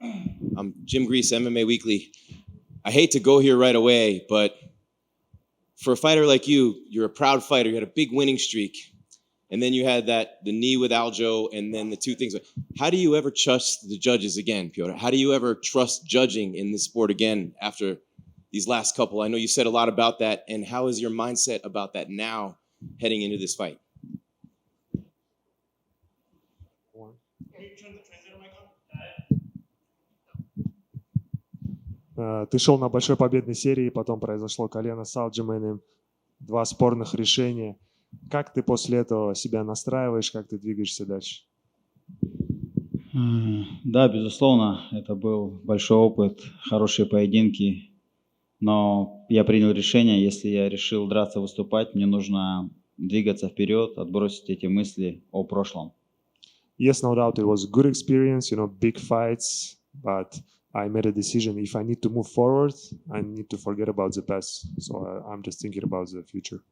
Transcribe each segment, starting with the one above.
I'm Jim Grease, MMA Weekly. I hate to go here right away, but for a fighter like you, you're a proud fighter. You had a big winning streak. And then you had the knee with Aljo, and then the two things. How do you ever trust the judges again, Piotr? How do you ever trust judging in this sport again after these last couple? I know you said a lot about that. And how is your mindset about that now heading into this fight? Ты шел на большой победной серии, потом произошло колено с Алджимейном, 2 спорных решения. Как ты после этого себя настраиваешь, как ты двигаешься дальше? Да, безусловно, это был большой опыт, хорошие поединки, но я принял решение, если я решил драться, выступать, мне нужно двигаться вперед, отбросить эти мысли о прошлом. Yes, no doubt, it was a good experience, big fights, but I made a decision. If I need to move forward, I need to forget about the past. So I'm just thinking about the future.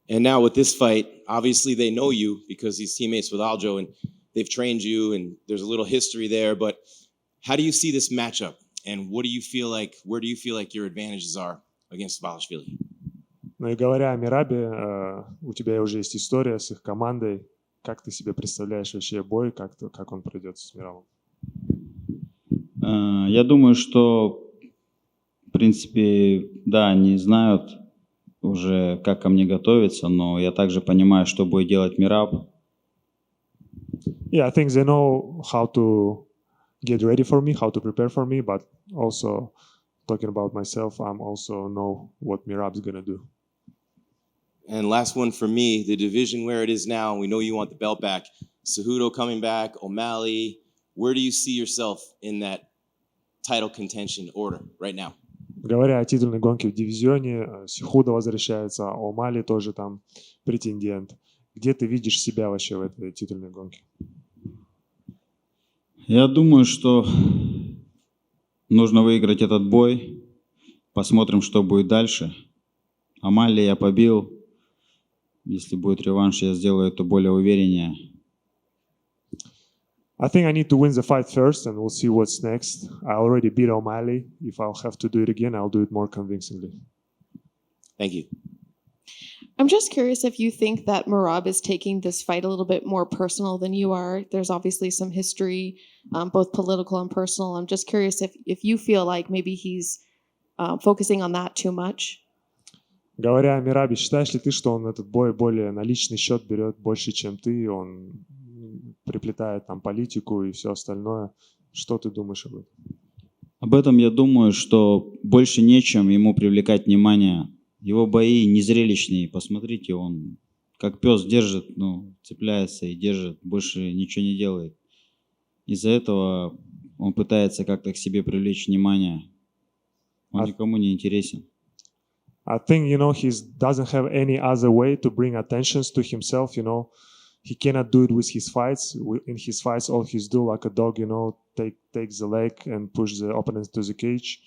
And now with this fight, obviously they know you because he's teammates with Aljo and they've trained you and there's a little history there. But how do you see this matchup? And what do you feel like, where do you feel like your advantages are against Dvalishvili? Ну и говоря о Мерабе, у тебя уже есть история с их командой. Как ты себе представляешь вообще бой, как он пройдет с Мерабом? Я думаю, что, в принципе, да, они знают уже, как ко мне готовиться, но я также понимаю, что будет делать Мераб. Yeah, I think they know how to get ready for me, how to prepare for me, but also talking about myself, I'm also know what Merab's gonna do. And last one for me, the division where it is now, we know you want the belt back. Cejudo coming back, O'Malley. Where do you see yourself in that title contention order right now? Говоря о титульной гонке в дивизионе, Сехудо возвращается, О'Малли тоже там претендент. Где ты видишь себя вообще в этой титульной гонке? Я думаю, что нужно выиграть этот бой. Посмотрим, что будет дальше. О'Малли я побил. Если будет реванш, я сделаю это более увереннее. I think I need to win the fight first, and we'll see what's next. I already beat O'Malley. If I'll have to do it again, I'll do it more convincingly. Thank you. I'm just curious if you think that Merab is taking this fight a little bit more personal than you are. There's obviously some history, both political and personal. I'm just curious if you feel like maybe he's focusing on that too much. Говоря о Мерабе, считаешь ли ты, что он этот бой более на личный счет берет больше, чем ты? Он приплетает там политику и все остальное. Что ты думаешь об этом? Об этом я думаю, что больше нечем ему привлекать внимание. Его бои незрелищные. Посмотрите, он как пес держит, цепляется и держит, больше ничего не делает. Из-за этого он пытается как-то к себе привлечь внимание. Он никому не интересен. I think, he doesn't have any other way to bring attention to himself, He cannot do it with his fights. In his fights, all he's do like a dog, take the leg and push the opponent to the cage.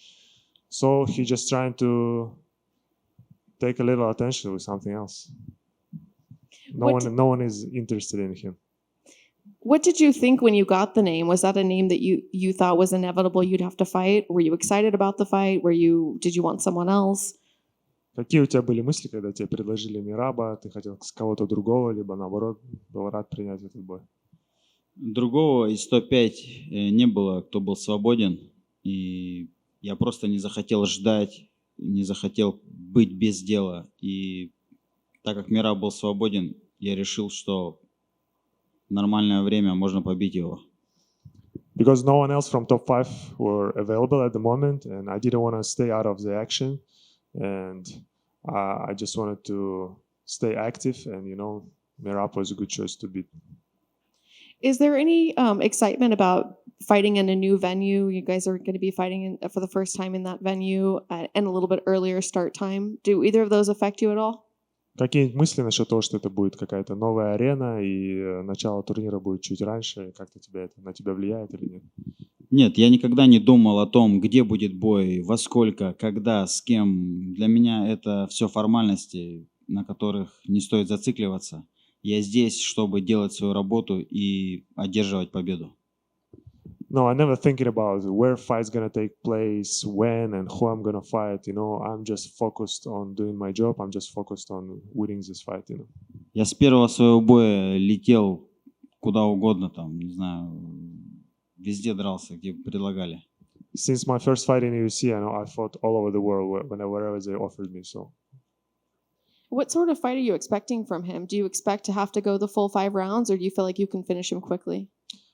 So he's just trying to take a little attention with something else. No one is interested in him. What did you think when you got the name? Was that a name that you thought was inevitable you'd have to fight? Were you excited about the fight? Did you want someone else? Какие у тебя были мысли, когда тебе предложили Мераба? Ты хотел с кого-то другого, либо наоборот, был рад принять этот бой? Другого из 105 не было, кто был свободен. И я просто не захотел ждать, не захотел быть без дела. И так как Мераб был свободен, я решил, что в нормальное время можно побить его. Because no one else from top 5 were available at the moment, and I didn't want to stay out of the action. And I just wanted to stay active, and Merab was a good choice to beat. Is there any excitement about fighting in a new venue? You guys are going to be fighting for the first time in that venue and a little bit earlier start time. Do either of those affect you at all? Какие мысли насчет того, что это будет какая-то новая арена и начало турнира будет чуть раньше? Как-то на тебя влияет или нет? Нет, я никогда не думал о том, где будет бой, во сколько, когда, с кем. Для меня это все формальности, на которых не стоит зацикливаться. Я здесь, чтобы делать свою работу и одерживать победу. No, I never thinking about where fight's gonna take place, when, and who I'm gonna fight. I'm just focused on doing my job. I'm just focused on winning this fight. Я с первого своего боя летел куда угодно, там, не знаю, везде дрался, где предлагали. Since my first fight in UFC, I know I fought all over the world wherever they offered me. So, What sort of fight are you expecting from him? Do you expect to have to go the full 5 rounds, or do you feel like you can finish him quickly?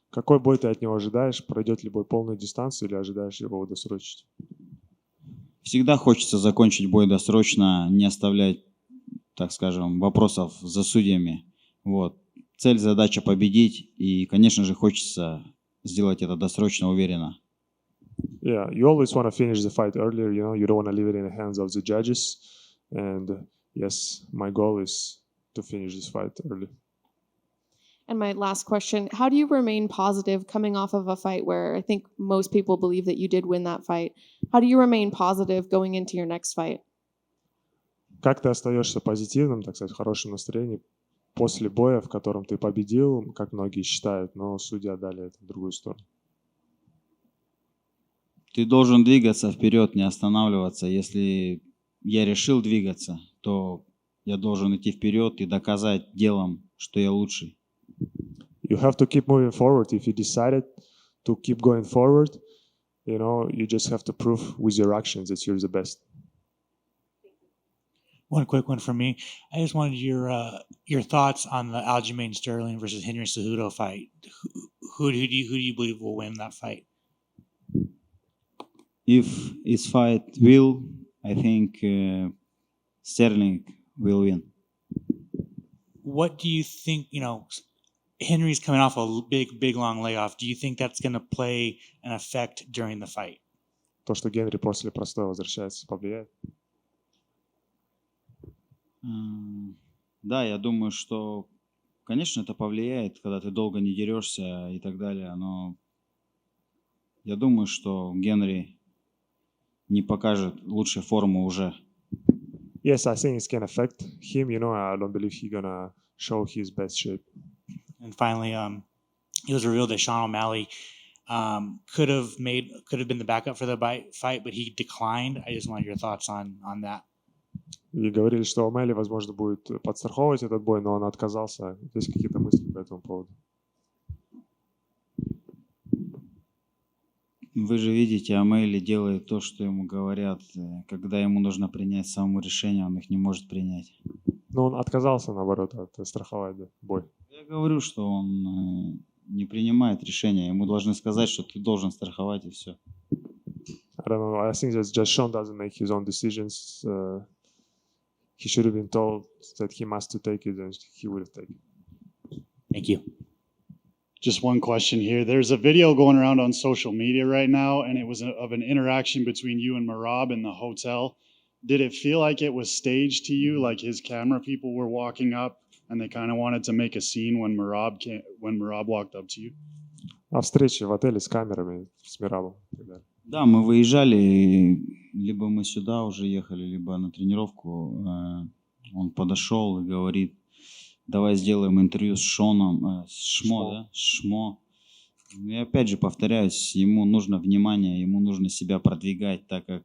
какой бой ты от него ожидаешь? Пройдет ли бой полную дистанцию или ожидаешь его досрочить? Всегда хочется закончить бой досрочно, не оставлять, так скажем, вопросов за судьями. Вот. Цель, задача победить, и, конечно же, хочется сделать это досрочно, уверенно. Yeah, you always want to finish the fight earlier. You don't want to leave it in the hands of the judges. And yes, my goal is to finish this fight early. And my last question, how do you remain positive coming off of a fight where I think most people believe that you did win that fight? How do you remain positive going into your next fight? Как ты остаешься позитивным, так сказать, в хорошем настроении после боя, в котором ты победил, как многие считают, но судьи отдали это в другую сторону? Ты должен двигаться вперед, не останавливаться. Если я решил двигаться, то я должен идти вперед и доказать делом, что я лучший. You have to keep moving forward. If you decided to keep going forward, you just have to prove with your actions that you're the best. One quick one from me. I just wanted your thoughts on the Aljamain Sterling versus Henry Cejudo fight. Who do you believe will win that fight? If it's fight will, I think Sterling will win. What do you think, Henry's coming off a big, long layoff. Do you think that's going to play an effect during the fight? То, что Генри после простоя возвращается, повлияет? Да, я думаю, что, конечно, это повлияет, когда ты долго не дерешься и так далее, но я думаю, что Генри не покажет лучшей формы уже. Yes, I think it's going to affect him. I don't believe he's going to show his best shape. And finally, it was revealed that Sean O'Malley could have been the backup for the fight, but he declined. I just wanted your thoughts on that. И говорили, что O'Malley, возможно, будет подстраховывать этот бой, но он отказался. Есть какие-то мысли по этому поводу? Вы же видите, O'Malley делает то, что ему говорят. Когда ему нужно принять самому решение, он их не может принять. Но он отказался, наоборот, страховать бой. Я говорю, что он не принимает решения. Ему должны сказать, что ты должен страховать, и все. I don't know. I think that just Sean doesn't make his own decisions. He should have been told that he must to take it, and he would have taken it. Thank you. Just one question here. There's a video going around on social media right now, and it was of an interaction between you and Merab in the hotel. Did it feel like it was staged to you, like his camera people were walking up and they kind of wanted to make a scene when Merab walked up to you? А встречи в отеле с камерами, с Мерабом и так далее. Да, мы выезжали, либо мы сюда уже ехали, либо на тренировку. Он подошел и говорит, давай сделаем интервью с Шоном, с Шмо, да? С Шмо. И опять же повторяюсь, ему нужно внимание, ему нужно себя продвигать, так как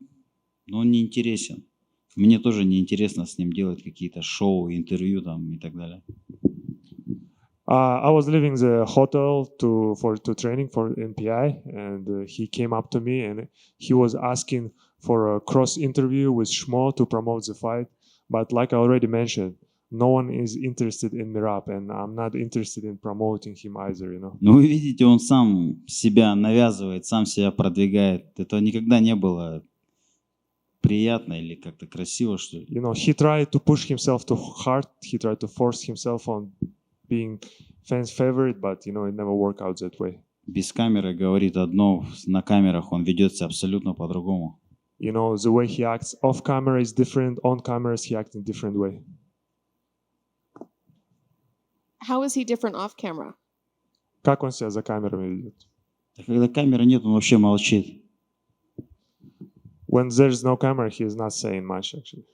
он не интересен. Мне тоже не интересно с ним делать какие-то шоу, интервью там и так далее. I was leaving the hotel to training for NPI, and he came up to me and he was asking for a cross interview with Shmo to promote the fight. But like I already mentioned, no one is interested in Merab, and I'm not interested in promoting him either. Но вы видите, он сам себя навязывает, сам себя продвигает. Это никогда не было приятно или как-то красиво, что ли. He tried to push himself too hard. He tried to force himself on being fans' favorite, but it never worked out that way. Без камеры говорит одно, на камерах он ведется абсолютно по-другому. The way he acts off camera is different. On cameras, he acts in a different way. How is he different off camera? Как он себя за камерами ведет? Когда камеры нет, он вообще молчит. When there's no camera, he is not saying much, actually.